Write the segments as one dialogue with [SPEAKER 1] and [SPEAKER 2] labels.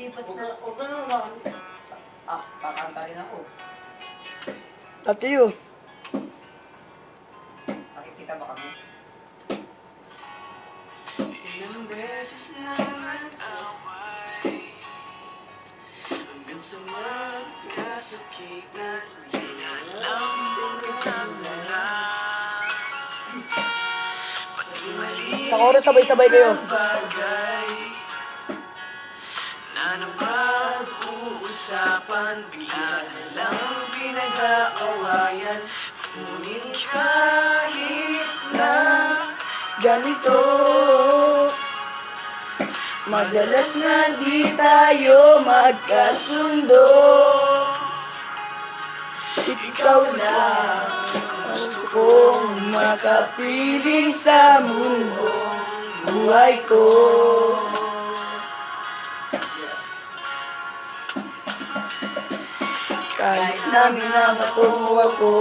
[SPEAKER 1] Sisipat na.
[SPEAKER 2] Huwag ka naman. Kakanta rin ako.
[SPEAKER 3] Up to you.
[SPEAKER 2] Nakikita ba kami?
[SPEAKER 4] Ilang beses na nag-away hanggang sa magkasakitan. Di na alam kung nagmula. Pati mali
[SPEAKER 3] Sa chorus, sabay-sabay kayo.
[SPEAKER 4] ang bagay na napag-uusapan, bigla na lang pinag-aawayan. Ngunit kahit na
[SPEAKER 3] Ganito, madalas na di tayo magkasundo. Ikaw lang ang gusto kong makapiling sa mundo buhay ko. Kahit na minamatungo ako,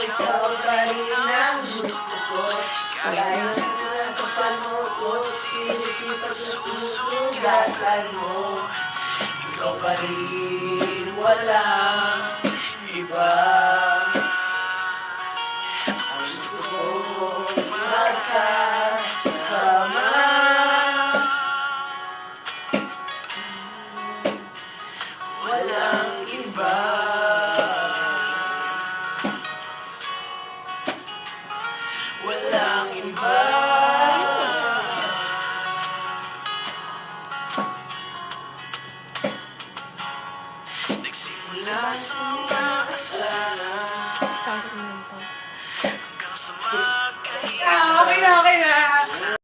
[SPEAKER 1] Ikaw pa rin ang gusto ko. Kaya sinasapan mo ko, sinisipat na susugatan mo. Ikaw pa rin, wala